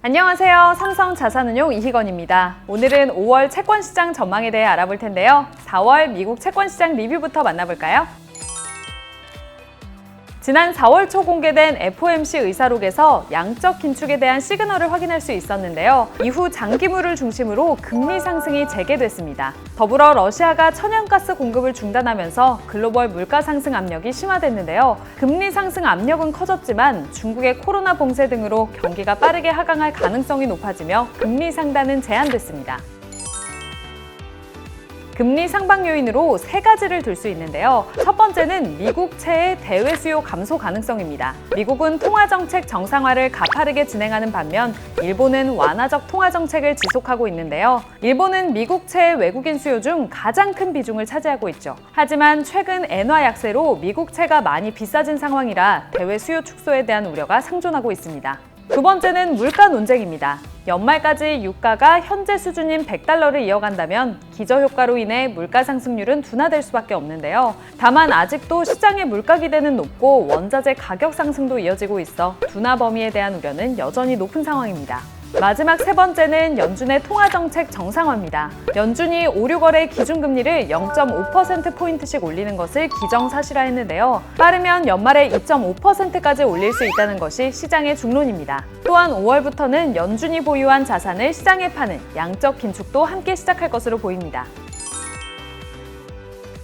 안녕하세요. 삼성자산운용 이희건입니다. 오늘은 5월 채권시장 전망에 대해 알아볼 텐데요. 4월 미국 채권시장 리뷰부터 만나볼까요? 지난 4월 초 공개된 FOMC 의사록에서 양적 긴축에 대한 시그널을 확인할 수 있었는데요. 이후 장기물을 중심으로 금리 상승이 재개됐습니다. 더불어 러시아가 천연가스 공급을 중단하면서 글로벌 물가 상승 압력이 심화됐는데요. 금리 상승 압력은 커졌지만 중국의 코로나 봉쇄 등으로 경기가 빠르게 하강할 가능성이 높아지며 금리 상단은 제한됐습니다. 금리 상방 요인으로 세 가지를 들 수 있는데요. 첫 번째는 미국채의 대외 수요 감소 가능성입니다. 미국은 통화정책 정상화를 가파르게 진행하는 반면 일본은 완화적 통화정책을 지속하고 있는데요. 일본은 미국채의 외국인 수요 중 가장 큰 비중을 차지하고 있죠. 하지만 최근 엔화 약세로 미국채가 많이 비싸진 상황이라 대외 수요 축소에 대한 우려가 상존하고 있습니다. 두 번째는 물가 논쟁입니다. 연말까지 유가가 현재 수준인 $100를 이어간다면 기저효과로 인해 물가 상승률은 둔화될 수밖에 없는데요. 다만 아직도 시장의 물가 기대는 높고 원자재 가격 상승도 이어지고 있어 둔화 범위에 대한 우려는 여전히 높은 상황입니다. 마지막 세 번째는 연준의 통화정책 정상화입니다. 연준이 5, 6월에 기준금리를 0.5%포인트씩 올리는 것을 기정사실화했는데요. 빠르면 연말에 2.5%까지 올릴 수 있다는 것이 시장의 중론입니다. 또한 5월부터는 연준이 보유한 자산을 시장에 파는 양적 긴축도 함께 시작할 것으로 보입니다.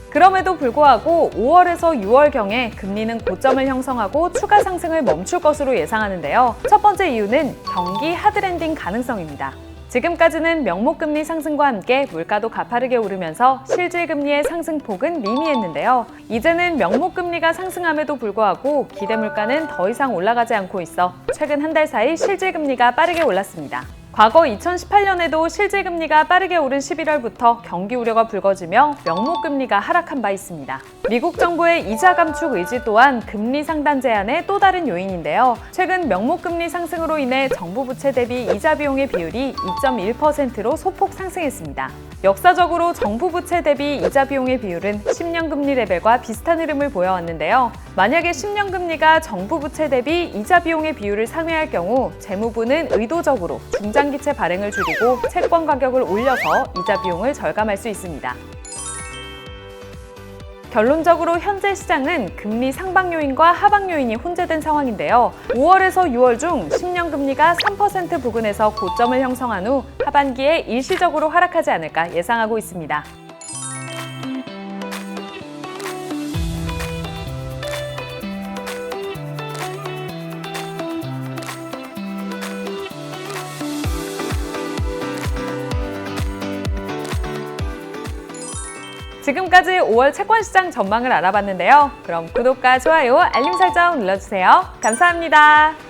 그럼에도 불구하고 5월에서 6월경에 금리는 고점을 형성하고 추가 상승을 멈출 것으로 예상하는데요. 첫 번째 이유는 경기 하드랜딩 가능성입니다. 지금까지는 명목금리 상승과 함께 물가도 가파르게 오르면서 실질금리의 상승폭은 미미했는데요. 이제는 명목금리가 상승함에도 불구하고 기대물가는 더 이상 올라가지 않고 있어 최근 한 달 사이 실질금리가 빠르게 올랐습니다. 과거 2018년에도 실질금리가 빠르게 오른 11월부터 경기 우려가 불거지며 명목금리가 하락한 바 있습니다. 미국 정부의 이자 감축 의지 또한 금리 상단 제한의 또 다른 요인인데요. 최근 명목금리 상승으로 인해 정부 부채 대비 이자 비용의 비율이 2.1%로 소폭 상승했습니다. 역사적으로 정부 부채 대비 이자 비용의 비율은 10년 금리 레벨과 비슷한 흐름을 보여왔는데요. 만약에 10년 금리가 정부 부채 대비 이자 비용의 비율을 상회할 경우 재무부는 의도적으로 중장기채 발행을 줄이고 채권 가격을 올려서 이자 비용을 절감할 수 있습니다. 결론적으로 현재 시장은 금리 상방 요인과 하방 요인이 혼재된 상황인데요. 5월에서 6월 중 10년 금리가 3% 부근에서 고점을 형성한 후 하반기에 일시적으로 하락하지 않을까 예상하고 있습니다. 지금까지 5월 채권시장 전망을 알아봤는데요. 그럼 구독과 좋아요, 알림 설정 눌러주세요. 감사합니다.